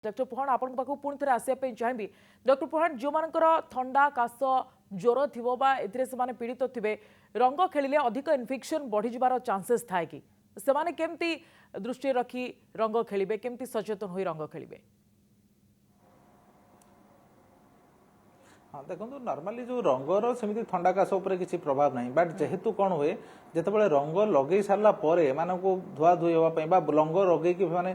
Doctor पुहान आपण पाखु पुणी थे आसपा चाहिए डॉक्टर पुहान जो मानकर थंडा काश ज्वर थो से पीड़ित थे रंग खेलिले अधिक इन्फेक्शन बढ़ी जबार चांसेस थाए कि से केमती दृष्टि रखी रंग खेलिबे केमती सचेतन होई रंग खेलिबे। हाँ देखो नॉर्मली जो रंगर सेमती थंडा काश उपर किसी प्रभाव नहीं बट जेहेतु कौन हुए जिते रंग लगे सारा को धुआ धुई हाँपाई रंग लगे मैंने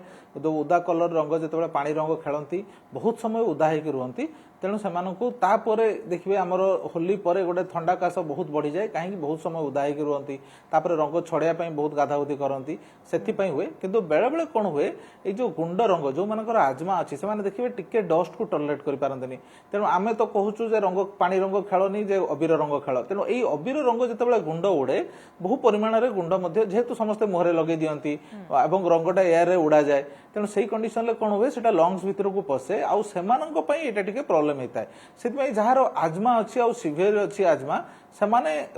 उदा कलर रंग जो पानी रंग खेलती बहुत समय उदा होकर रुहति तेणु से देखिए आमर होली पर गोटे थंडा काश बहुत बढ़ी जाए कहीं बहुत समय उदा होकर रुहति रंग छड़ाई बहुत गाधागुधी करती से हुए किंतु बेले बेले कौन हुए ये जो गुंड रंग जो मानकर आजमा अच्छी से देखिए टिके डस्ट को टॉलरेट करें तेणु आम तो कहूँ जे रंग पानी रंग खेलनी जे अबीर रंग खेल तेणु यही अबीर रंग जिते गुंड उड़े बहु परिमाण में गुंड जेहेतु समस्ते मुहरे लगे दिखती रंगटा एयर रे उड़ा जाए तेणु से कंडीशन कौन हुए से लंग्स भितर को पशे आउ से प्रोब्लेम होता है से जार आजमा अच्छी आ सिवियर अच्छी आजमा से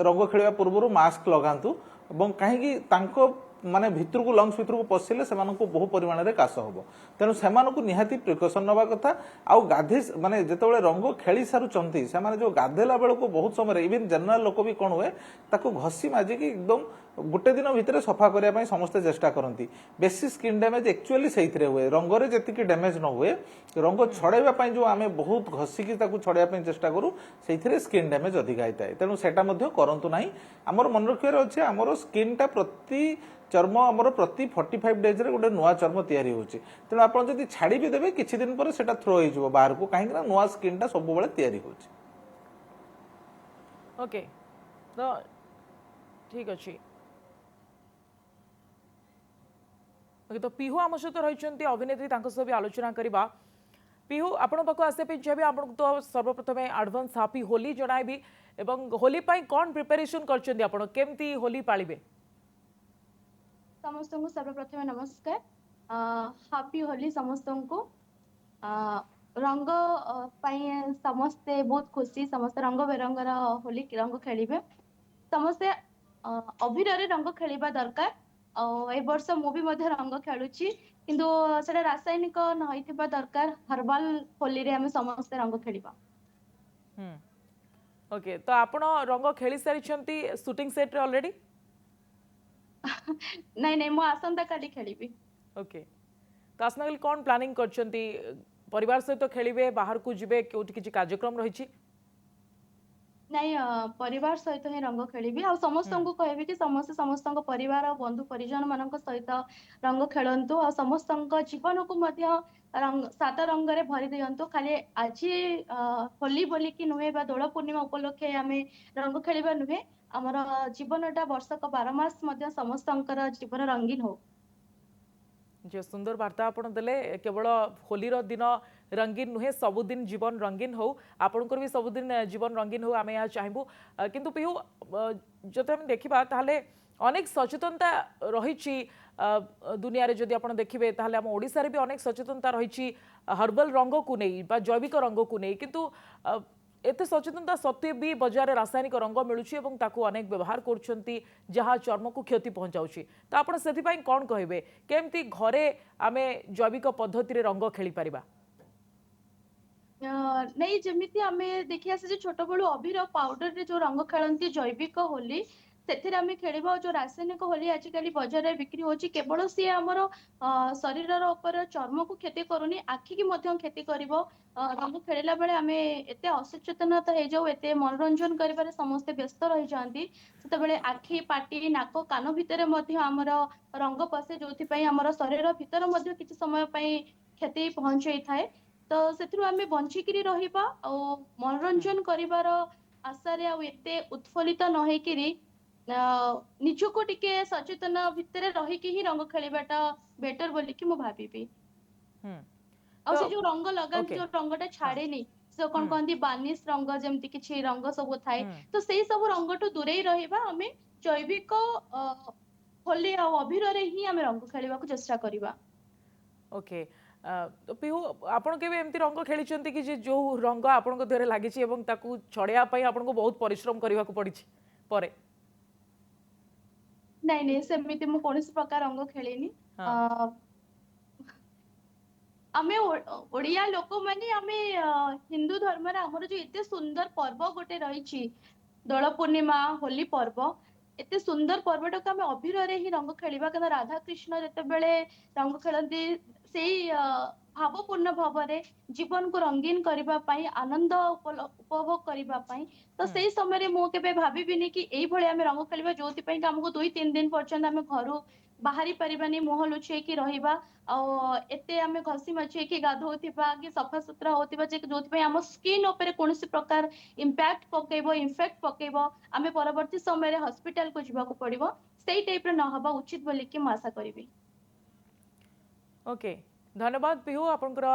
रंग खेलवा पूर्व मास्क लगातु कहीं माने भितर को लंग्स भितर को पशिले से बहु परिमाण में काश हम तेणु से निहाती प्रिकसन नवा कथा आउ गाधे माने जिते रंग खेली सारूँ से जो गाधेला बेल को बहुत समय इवन जनरल लोक भी कौन हुए ताको घसी माजिक एकदम गोटे दिन भितर सफा करने समस्ते चेष्टा करती बेसी स्किन डैमेज एक्चुअली से हुए रंगरे जी डैमेज न हुए रंग छड़ाई जो आम बहुत घसिकी छड़ाई चेष्टा करूँ से स्किन डैमेज अधिक होता है तेणु से करूँ ना आमर मन रखार अच्छे आमर स्किन प्रति चर्म आमर प्रति 45 डेज रे गोटे नुआ चर्म तैयारी होची तेणु आप छाड़ी भी देवे किछि दिन पर सेटा थ्रो हो बाहर को कहीं नुआ स्किन टा सब बेले तैयारी होची। ओके तो ठीक अच्छे ओके तो पिहू आम सहित रही अभिनेत्री सह भी आलोचना करवा पिहू आपण पाक आसपा चाहिए आपको तो सर्वप्रथम एडवांस हापी होली जनाबी एवं होली कौन प्रिपेरेसन करमती होली पालिबे। समस्त को सर्वप्रथम नमस्कार हापी होली समस्त को रंग समस्ते बहुत खुशी समस्त रंग बेरंगर होली रंग खेलिबे समस्ते अबीर रंग खेलिबा दरकार ए वर्ष मु भी मध्य रंग खेलुची किंतु सेटा रासायनिक नहिथिबा दरकार हर्बल होली रे हम समस्त रंग खेलिबा। ओके तो आपण रंग खेली सारी शूटिंग सेट रे ऑलरेडी नहीं नहीं मु आसंता काली खेलिबी। ओके तो आसना काली कौन प्लानिंग करछंती परिवार सहित तो खेलिबे बाहर को जिबे कोठी किछि कार्यक्रम रहिछि नहीं परिवार सहित ही रंग खेलिबी आ समस्त को कहबी कि समस्त समस्त परिवार और बंधु परिजन मान सहित रंग खेलंतु आ समस्त जीवन को मध्य सात रंग रे भरी दियंतु खाली आज होली बोली कि नुहे बा दोल पूर्णिमा उपलक्षे आम रंग खेलिबा नुहे आमर जीवनटा वर्षक 12 मास मध्य समस्त जीवन रंगीन हो। जो सुंदर वार्ता आपन देले केवल होली दिन रंगीन नुहे सबुदिन जीवन रंगीन हो आपणकर भी सबुदिन जीवन रंगीन हो आम यहाँ चाहबू किंतु पिहू जो देखा ताहले अनेक सचेतनता रही दुनिया रे जदि आपण देखिबे ताहले हम ओडिसा रे भी अनेक सचेतनता रही हर्बल रंग को नहीं बा जैविक रंग को नहीं किंतु एते सचेतनता सत्वे भी बाजार रासायनिक रंग मिलूची एवं ताकू अनेक व्यवहार करुछंती जहाँ चर्म को क्षति पहुंचाउची तो आपण सेथिपाई कोन कहबे केमती घरे आमे जैविक पद्धति रे रंग खेली परिबा। नहीं जमीती आमे देखि आसे छोट बड़ू अबीर पाउडर रे जो रंग खेलती जैविक होली से आम खेलिबा जो रासायनिक होली आजिकल बाजार में बिक्री होची केवल सी आमर शरीर ऊपर चर्म को क्षति करूनी आखि की मध्य क्षति करिवो रंग खेलिला बेले आम एते असचेतनता हो जाऊ एते मनोरंजन करिबारे समस्त व्यस्त रही जाती सेते बेले आखि पाटी नाक कान भितर मध्य आमर रंग पसे जोथि आमर शरीर भितर मध्य किछि समय पई क्षति पहुंचाई थाए तो सेथरु आमे बंचिकिरी रहिबा आ मनोरंजन करिवार आशारे आ एते उत्फुल्लित न होइकिरी निजको टिके सचेतन भितर रहिकी ही रंग खेलिबाटा बेटर बोली कि मु भाबीबी। आ से जो रंग लगान जो रंगटा छाड़ेनी से कोन कहंदी बानिश रंग जेमति किछि रंग सब थाए तो सेही सब रंगटू दूरे रहिबा आमे जैविक होली आ अबीर रे ही आमे रंग खेलिबा को चेष्टा करिबा। ओके तो पिहू आपण केबे एमती रंग खेलिचंती कि जो रंग आपण को देहरे लागिछि एवं ताकू छड़िया पई आपण को बहुत परिश्रम करबा को पड़िछि परे नहीं नहीं सेमिति मु कोनोसी प्रकार रंग खेलेनी ଆମେ ଓଡିଆ ଲୋକମାନେ ଆମେ ହିନ୍ଦୁ ଧର୍ମରେ ଆମର ଯୋଉ ଏତେ ସୁନ୍ଦର ପର୍ବ ଗୋଟେ ରହିଛି ଦୋଳ ପୂର୍ଣ୍ଣିମା ହୋଲି ପର୍ବ, ଏତେ ସୁନ୍ଦର ପର୍ବଟାକୁ ଆମେ ଅଭିରରେ ହିଁ ରଙ୍ଗ ଖେଳିବା, କାରଣ ରାଧାକୃଷ୍ଣ ଯେତେବେଳେ ରଙ୍ଗ ଖେଳନ୍ତି ସେଇ ଭାବପୂର୍ଣ୍ଣ ଭାବରେ ଜୀବନକୁ ରଙ୍ଗୀନ କରିବା ପାଇଁ, ଆନନ୍ଦ ଉପଭୋଗ କରିବା ପାଇଁ। ତ ସେଇ ସମୟରେ ମୁଁ କେବେ ଭାବିବିନି କି ଏଇଭଳି ଆମେ ରଙ୍ଗ ଖେଳିବା ଯୋଉଥିପାଇଁ କି ଆମକୁ 2-3 ଦିନ ପର୍ଯ୍ୟନ୍ତ ଆମେ ଘରୁ ବାହାରି ପାରିବାନି, ମୁହଁ ଲୁଚେଇକି ରହିବା, ଆଉ ଏତେ ଆମେ ଘଷି ମଚେଇକି ଗାଧଉଥିବା କି ସଫାସୁତୁରା ହଉଥିବା ଯେ ଯୋଉଥିପାଇଁ ଆମ ସ୍କିନ୍ ଉପରେ କୌଣସି ପ୍ରକାର ଇମ୍ପାକ୍ଟ ପକେଇବ, ଇନଫେକ୍ଟ ପକେଇବ, ଆମେ ପରବର୍ତ୍ତୀ ସମୟରେ ହସ୍ପିଟାଲକୁ ଯିବାକୁ ପଡିବ, ସେଇ ଟାଇପର ନହବା ଉଚିତ ବୋଲିକି ମୁଁ ଆଶା କରିବି। ओके धन्यवाद पिहू आपंकर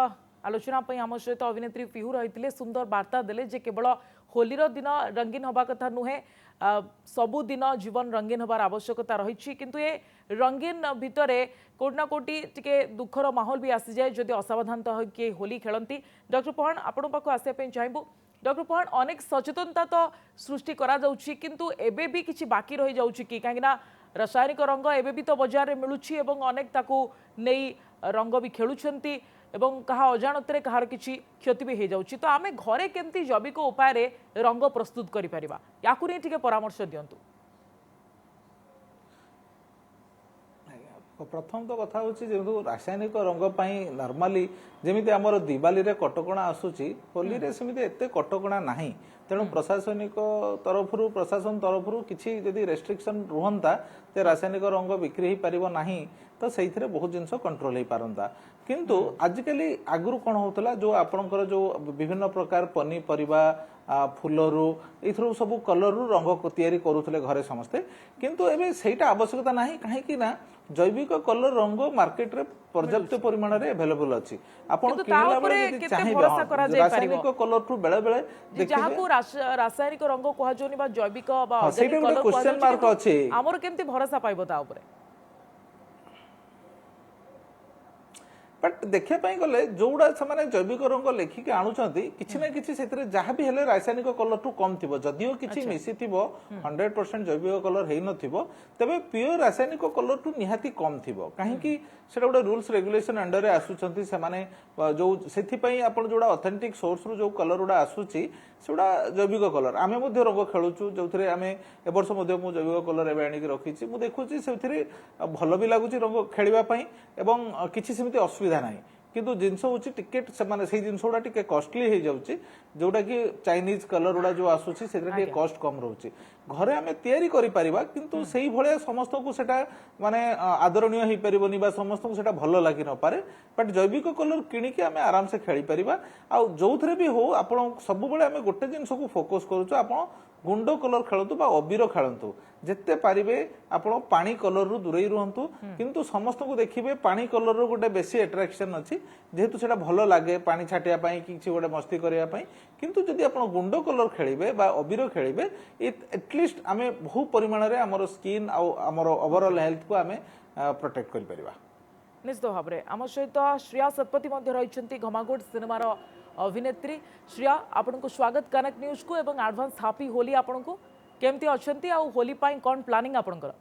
आलोचना आम सहित अभिनेत्री पिहू रही सुंदर वार्ता देले जे केवल होलीर दिन रंगीन हवा कथा नुहे सबु दिन जीवन रंगीन हबार आवश्यकता रही किंतु ये रंगीन भितर कोटना कोटी टिके दुखर माहौल भी आसी जाए जदि असावधानता किए होली खेलती। डॉक्टर पहान आपण पाखु आसपा चाहबू। डॉक्टर पहान अनेक सचेतनता तो सृष्टि करा जाउछि किंतु एबे भी किछि बाकी रही जाउछि कि काहेकि ना रासायनिक रंग एबे भी तो बाजार रे मिलुछि एवं अनेक ताकू नेई रंग भी खेलुछंती एवं कहा अजाणत कहार किछि क्षति भी हो जाउछि। तो आमे घरे केमती जैविक उपाय रे रंग प्रस्तुत करि परिबा याकु नै ठीक परामर्श दियंतु। प्रथम तो कथा हूँ जेहतु रासायनिक रंग नॉर्मली जमी आमर दिवाली रे कटकणा आसूची होली रे सेमिति एते कटकणा नाही तेणु प्रशासनिक प्रशासन तरफ किसी जदि रेस्ट्रिक्शन रुहंता जे रासायनिक रंग बिक्री हो पारिबो नाही तो सेइथिरे बहुत जिनस कंट्रोल हो पारंता। किंतु आजिकली आगुरु कौन होतला जो आपणकर जो विभिन्न प्रकार पनीपरिबा फुलरू एथरू सब कलर रंग तैयारी करुले घरे समस्ते किंतु एबे सेटा आवश्यकता नाही काहेकि ना जैविक कलर रंग मार्केट रे पर्याप्त परिमाण रे अवेलेबल अछि। आपण किनला बेले यदि चाहिबे रासायनिक कलर टू बेले बेले जहाको रासायनिक रंग कहा जोनी बा जैविक बा ऑर्गेनिक कलर क्वेश्चन मार्क अछि हमर केमती भरोसा पाइबो ता ऊपर। बट देखिया पाई गले जोड़ा से जैविक रंग लेखिक आणुचंती किछि ना किछि सेतरे जहाँ भी हेले रासायनिक कलर टू कम थिबो जदियो किछि मिसी थिबो 100% जैविक कलर हेई नथिबो तबे प्योर रासायनिक कलर टू निहाती कम थिबो काहे कि सेटा गोटे रूल्स रेगुलेशन अंडर रे आसुचंती से माने जो सेथि पई आपण जोड़ा ऑथेंटिक सोर्स रो जो कलर उडा आसुची सेटा जैविक कलर आमे मध्ये रंग खेलुचु जोथरे आमे ए वर्ष मध्ये मु जैविक कलर एबे आनी रखिछि मु देखुछि सेथिरे भलो भी लागुची रंग खेलिबा पई एवं किछि सेमिति असुविधा नाही किंतु जिनस हूँ टिकेट से जिनस गुड़ा टिके कॉस्टली हो जाउची जोटा कि चाइनीज कलर गुड़ा जो आसुची से कॉस्ट कम रोचे घरे आमे तैयारी करि परिबा किंतु सेही भलिया समस्त को सेटा माने आदरणीय हो परिबनी बा समस्त को सेटा भलो लागि न पारे बट जैविक कलर किनिके आमे आराम से खेली परिबा आ जोथरे भी हो आपण सब बेले आमे गोटे जिनस को फोकस करूछु आपण गुंड कलर खेलतु बा अबीर खेलतु जिते पारिबे आपण पानी कलर रु दूरे रुहंतु किंतु समस्त को देखिबे पानी कलर रो गोटे बेसी अट्रैक्शन अछि जेहेतु सेटा भलो लागे पानी छाटिया पई किछि गोटे मस्ती करिया पई किंतु जदि आपण गुंड कलर खेलिबे बा अबीर खेलिबे एटलिस्ट आमे बहु परिमाण रे हमर स्किन आ हमर ओवरऑल हेल्थ को आमे प्रोटेक्ट करि परिबा। निश्चित भाव में आम सहित श्रेया सतपथी रही घमागोट सिनेमार अभिनेत्री। श्रेया आपन को स्वागत कनेक्ट न्यूज को एवं एडवांस हैप्पी होली आपन को केमती अच्छंती आ होली पाई कोन प्लानिंग आपनकर।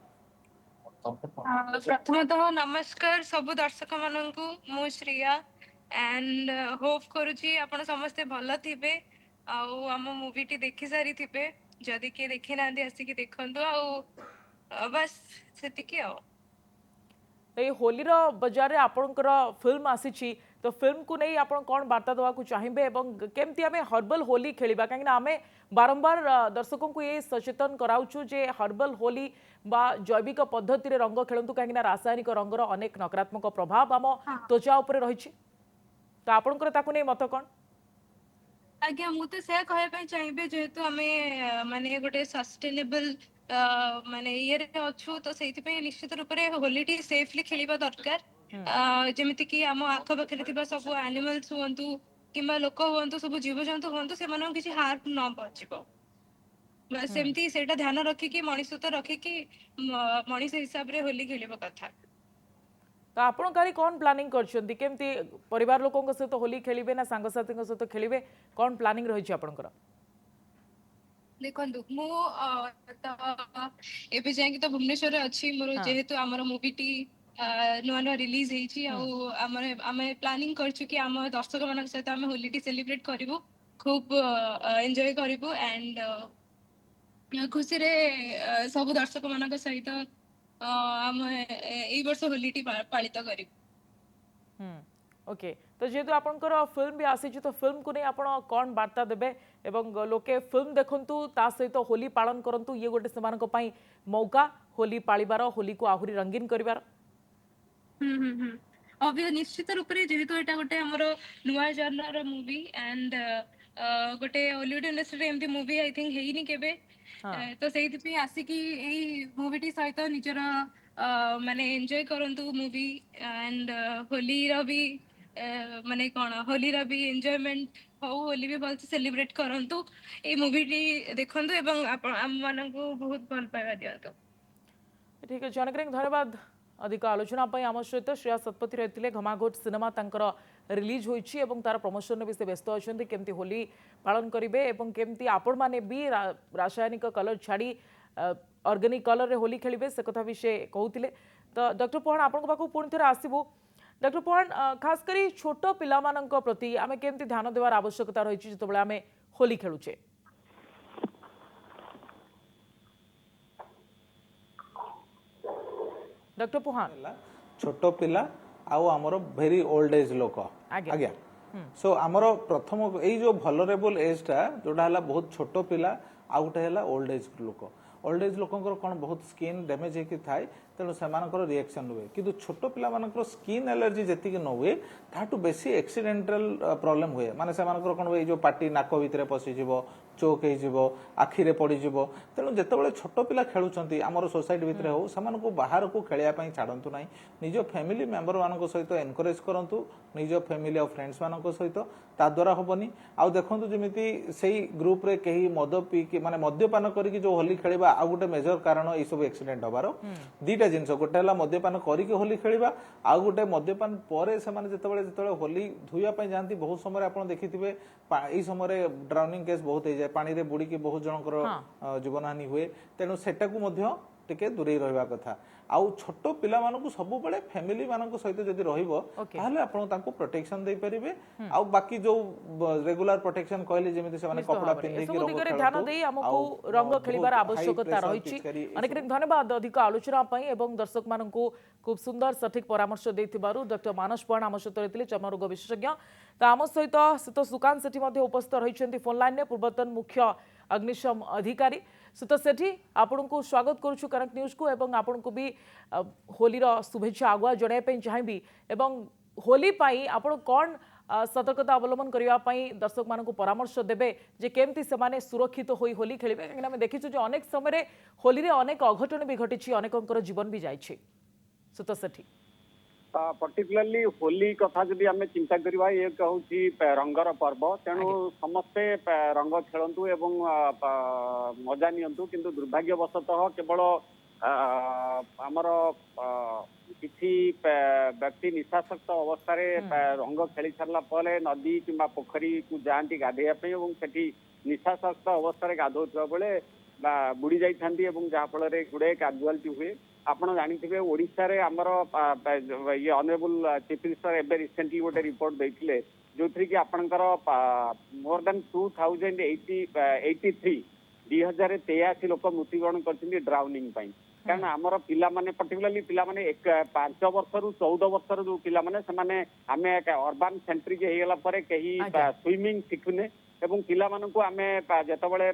प्रथमतः नमस्कार सब दर्शक माननकु मु श्रेया एंड होप करूची आपण समस्ते भलो थिबे आउ हम मूवी टी देखि सारी थिबे जदि के देखि नांदी आसी कि देखंतु आउ बस सेतिकी आउ ए होली रो बाजार रे आपनकर फिल्म आसीची तो फिल्म को नहीं आपण कोन वार्ता देवा को चाहिबे एवं केमती हमें हर्बल होली खेलिबा काहे ना हमें बारंबार दर्शकों को ये सचेतन कराउछु जे हर्बल होली बा जैविक पद्धति रे रंग खेलंतु काहे ना रासायनिक रंग रो अनेक नकारात्मक प्रभाव हम त्वचा ऊपर रहिछि तो आपनकर ताकू नै मत कोन। आज्ञा मु तो से कहय पय चाहिबे जेहेतु हमें माने गोटे सस्टेनेबल माने ये रे अछु तो सेति पय निश्चित रूप रे होली टी सेफली खेलिबा दरकार जेमिति कि हम आख पाखरे थिबा सब एनिमल्स हुंतु किंबा लोक हुंतु सब जीव जंतु हुंतु से मानन किछि हार्म न पहुंचबो बस सेमती सेटा ध्यान रखी कि मनीष तो रखी कि मनीष हिसाब रे होली खेलिबा कथा। तो आपण कारी कोन प्लानिंग करछंती केमती परिवार लोकों के सहित होली खेलिबे ना संग साथी के सहित खेलिबे कोन प्लानिंग रही छि आपनकर। देखंतु मु एबे जाय कि तो भुवनेश्वर रे अछि मोर जेहेतु हमर मूवी टी नुआ नुआ रिलीज ହେଇଛି ଆଉ ଆମେ ପ୍ଲାନିଂ କରିଛୁ କି ଆମ ଦର୍ଶକ ମାନଙ୍କ ସହିତ ଆମେ ହୋଲିଟି ସେଲିବ୍ରେଟ କରିବୁ खूब एंजॉय करिबु एंड खुशी रे सब दर्शक मान सहित आम एई वर्ष होलीटी पालित करिबु। ओके तो जेहेतु आपनकर फिल्म भी आसी तो फिल्म को नहीं आपण कौन वार्ता देबे एवं लोके फिल्म देखंतु ता सहित होली पालन करंतु ये गोटे सेमानक पई मौका होली पालिबार होली को आहुरी रंगीन करिबार। अभी निश्चित रूप से जेहेतु एटा गोटे हमर नुआ जर्नर मूवी एंड गोटे हॉलीवुड इंडस्ट्री एमती मूवी आई थिंक हेइनी केबे तो सेहित पे आसिकी एई मूवीटी सहित निजर माने एंजॉय करंतु मूवी एंड होली रो भी माने कोन होली रो भी एंजॉयमेंट हो होली भी भल सेलिब्रेट करंतु ए मूवीटी देखंतु एवं हम मानकु बहुत भल पाइबा दियंतु। ठीक है जनक धन्यवाद अधिक आलोचना आम सहित श्रेया शतपथी रही घमाघोट सिनेमा तांकर रिलीज होइछि एवं तार प्रमोशन भी से व्यस्त अच्छा केमती होली पालन करेंगे और केमती आपण मैंने भी रासायनिक कलर छाड़ी ऑर्गेनिक कलर रे होली खेलिबे से कथा भी से कहते। तो डॉक्टर पोहन आपण पाखु पुणी थे आसबू। डॉक्टर पोहन खास करी छोट पिला प्रति आम केमती ध्यान देवार आवश्यकता रही जिते आम होली खेलुचे। डॉक्टर पोहान छोट पिला आउ आमर भेरी ओल्ड एज लोक आज्ञा सो आमर प्रथम यही जो भलरेबल एज टा जोटा है बहुत छोट पिला आउ गोटे है ओल्ड एज लोक ओल्ड एज लोकंकर कौन बहुत स्किन डैमेज होकर थाए तेणु से रिएक्शन हुए कि छोट पिला स्किन एलर्जी जी न हुए ताठू बेसी एक्सीडेंटल प्रॉब्लम हुए माने से कौन हुए जो पार्टी नाक भितर पशिज चोक हो आखिरे पड़ज तेणु जिते छोट पिला खेलुंट आम सोसाइटी भितर हो से बाहर को खेलने छाड़ू ना निज फैमिली मेंबर मान सहित एनकरेज करूँ निज फैमिली और फ्रेंड्स मान सहित ता द्वारा हेनी आउ देखु जमी से ग्रुप रे कहीं मद पी माने मद्यपान करके जो होली खेलवा आउ गोटे मेजर कारण ये सब एक्सीडेंट हबार दीटा जिनस गोटे है मद्यपान करके होली खेलवा आउ गोटे मद्यपान पर से होली धोइया जाती बहुत समय आप देखिथे यही समय ड्राउनिंग केस बहुत हो जाए पानी रे बुड़ी बहुत जनकर जीवन हानि हुए तेणु सेटा टिके दूरे रहा कथा आउ छोट पिला मानकु सब बड़े फैमिली मानक सहित जदि रहिबो ताहले आपण तांको प्रोटेक्शन दे परिबे आउ बाकी जो रेगुलर प्रोटेक्शन कहले जेमिति से माने कपड़ा पिंधि कि रंग ध्यान देई हमकु रंग खेलिबार आवश्यकता रहिछि। अनेक धन्यवाद अधिक आलोचना पई एवं दर्शक मानकु खूब सुंदर सठिक परामर्श देथिबारु डॉक्टर मानस पवार आम सहित रहिथिले चर्म रोग विशेषज्ञ। तो आम सहित सित सुकांत सेठी मध्ये उपस्थित रहिछन्ति फोन लाइन ने पूर्वतन मुख्य अग्निशम अधिकारी सुत सेठी आपण को स्वागत करूछु कनक न्यूज को एवं आपण को भी होलीर शुभेच्छा आगुआ जणाइबा चाहिए एवं होली पाई आपण कौन सतर्कता अवलंबन करने दर्शक मान परामर्श देवे जे केमती से सुरक्षित होई होली खेलिबे कहीं आम देखीचु जे अनेक समय होली रे अनेक अघटन भी घटी अनेकंकर जीवन भी जाइछि। सुत सेठी पर्टिकुलरली होली कथा जदि आम चिंता करवा ये कहूँ रंगर पर्व तेणु समस्ते रंग खेलतु एवं मजा नियंतु किंतु दुर्भाग्यवशतः केवल आमर किसी व्यक्ति निशासक्त अवस्था रंग खेली सारा पर नदी किंबा पोखरी को जाती गाधेवाई और सेठी निशासक्त अवस्था गाधोता बेले बुड़ी जाती जहाँफल गुड़े काजुआलिटी हुए आपण जानी ओडिशा रे हमर ये ऑनरेबल चीफ मिनिस्टर एबे रिसेंटली गोटे रिपोर्ट देथिले जो थी कि आपनकर मोर देन 2083 2083 लोक मृत्युवरण करछिन ड्राउनिंग पई कारण हमर पिला माने पर्टिकुलरली पिला माने 5 वर्ष रु 14 वर्ष रु पिला माने से माने हमें अर्बन सेंट्रिक हे गेला परे कही स्विमिंग सिखुने एवं पिला मानकु आमे जेतबळे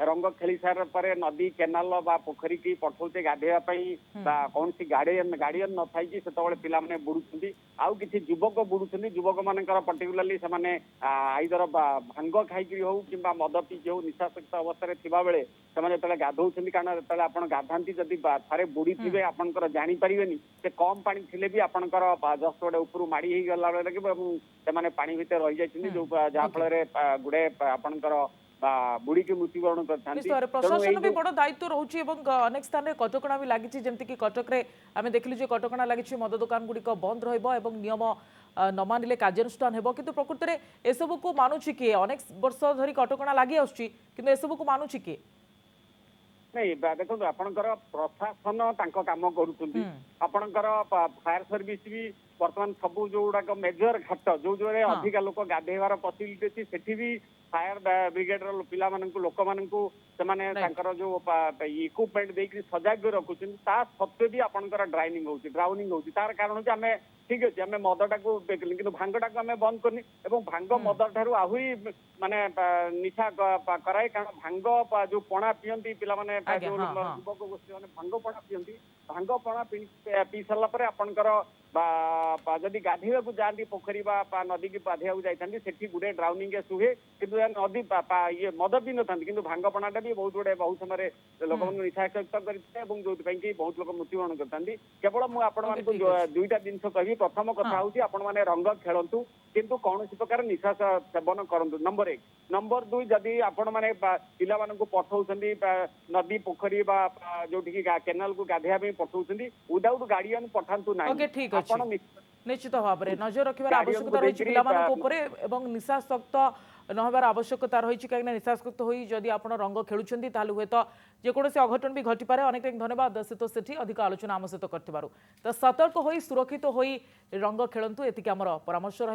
रंग खेली सार पर नदी केनाल बा पोखरी की पठौते गाधेवा पई बा कौन सी गार्डियन न थाई कि सेतबळे पिला माने बुडुछंती आउ किछि युवक बुडुछंती युवक मानकर पर्टिकुलरली से माने आइदर भांग खाई कि हो किबा मद पी कि हो निशासक्त अवस्था रे थिबा बेले से माने तले गाधौछंती कारण तले आपण गाधांती जदी थारे बुडी थिबे आपनकर जानि परिबेनी से कम पानी थिले भी आपनकर जस्ट गोटे ऊपर माडी हे गला बेले कि से माने पानी भीतर रहि जाइछिन जो जहा फल रे गुडे आपनकर बुड़ी के मृत्युवरण करथांती प्रशासन भी बड़ दायित्व रहउछि एवं अनेक स्थान रे कटकणा भी लागिछि जेमति कि कटक रे आमे देखलिउ जे कटकणा लागिछि मद दुकान गुडी को बंद रहइबो एवं नियम न मानिले कार्यानुष्ठान हेबो किंतु प्रकृत रे एसबु को मानुछि कि अनेक वर्ष धरि कटकणा लागि आउछि किंतु एसबु को मानुछि कि ନାଇଁ ଦେଖନ୍ତୁ ଆପଣଙ୍କର ପ୍ରଶାସନ ତାଙ୍କ କାମ କରୁଛନ୍ତି ଆପଣଙ୍କର ଫାୟାର ସର୍ଭିସ ବି ବର୍ତ୍ତମାନ ସବୁ ଯୋଉଗୁଡାକ ମେଜର ଘାଟ ଯୋଉରେ ଅଧିକା ଲୋକ ଗାଧେଇବାର ଫସିଲିଟି ଅଛି ସେଠି ବି ଫାୟାର ବ୍ରିଗେଡର ପିଲାମାନଙ୍କୁ ଲୋକମାନଙ୍କୁ ସେମାନେ ତାଙ୍କର ଯୋଉ ଇକ୍ୟୁପମେଣ୍ଟ ଦେଇକି ସଜାଗ ରଖୁଛନ୍ତି ତା ସତ୍ତ୍ୱେ ବି ଆପଣଙ୍କର ଡ୍ରାଉନିଂ ହଉଛି ତାର କାରଣ ଯେ ଆମେ ଠିକ ଅଛି ଆମେ ମଦଟାକୁ କିନ୍ତୁ ଭାଙ୍ଗଟାକୁ ଆମେ ବନ୍ଦ କରିନି ଏବଂ ଭାଙ୍ଗ ମଦ ଠାରୁ ଆହୁରି ମାନେ ନିଶା କରାଏ କାରଣ ଭାଙ୍ଗ ଯୋଉ ପଣା ପିଅନ୍ତି ପିଲାମାନେ ଯୋଉ ଯୁବକ ଗୋଷ୍ଠୀ ମାନେ ଭାଙ୍ଗ ପଣା ପିଅନ୍ତି ଭାଙ୍ଗ ପଣା ପିଇ ସାରିଲା ପରେ ଆପଣଙ୍କର ଯଦି ଗାଧୋଇବାକୁ ଯାଆନ୍ତି ପୋଖରୀ ବା ନଦୀକି ଗାଧୋଇବାକୁ ଯାଇଥାନ୍ତି ସେଠି ଗୁଡେ ଡ୍ରାଉନିଂ କେସ୍ ହୁଏ କିନ୍ତୁ ନଦୀ ଇଏ ମଦ ପିଇ ନଥାନ୍ତି କିନ୍ତୁ ଭାଙ୍ଗ ପଣାଟା ବି ବହୁତ ସମୟରେ ଲୋକମାନଙ୍କୁ ନିଶାସକ୍ତ କରିଥାଏ ଏବଂ ଯୋଉଥିପାଇଁ କି ବହୁତ ଲୋକ ମୃତ୍ୟୁବରଣ କରିଥାନ୍ତି କେବଳ ମୁଁ ଆପଣମାନଙ୍କୁ ଦୁଇଟା ଜିନିଷ କହିବି ପ୍ରଥମ କଥା ହଉଛି ଆପଣମାନେ ରଙ୍ଗ ଖେଳନ୍ତୁ କିନ୍ତୁ କୌଣସି ପ୍ରକାର ନିଶା ସେବନ କରନ୍ତୁ ନମ୍ବର 1 ନମ୍ବର 2 ଯଦି ଆପଣମାନେ ପିଲାମାନଙ୍କୁ ପଠଉଛନ୍ତି ନଦୀ ପୋଖରୀ ବା ଯୋଉଠିକି କେନାଲକୁ ଗାଧେଇବା ପାଇଁ ପଠଉଛନ୍ତି ୱିଦାଉଟ୍ ଗାର୍ଡିଆନ ପଠାନ୍ତୁ ନାହିଁ ଆପଣ ନିଶ୍ଚିତ ଭାବରେ ନଜର ରଖିବାର ଆବଶ୍ୟକତା ରହିଛି ପିଲାମାନଙ୍କ ଉପରେ ଏବଂ ନିଶାସକ୍ତ न होबार आवश्यकता रही कहीं निशासक्त हो जदि आप रंग खेलुंट ताल हुए तो जेकोसी अघटन भी घटिपे अनेक धन्यवाद सीतो सेठी अधिक आलोचना आम सहित कर सतर्क हो सुरक्षित हो रंग खेलतु एतिक आमर परामर्श रह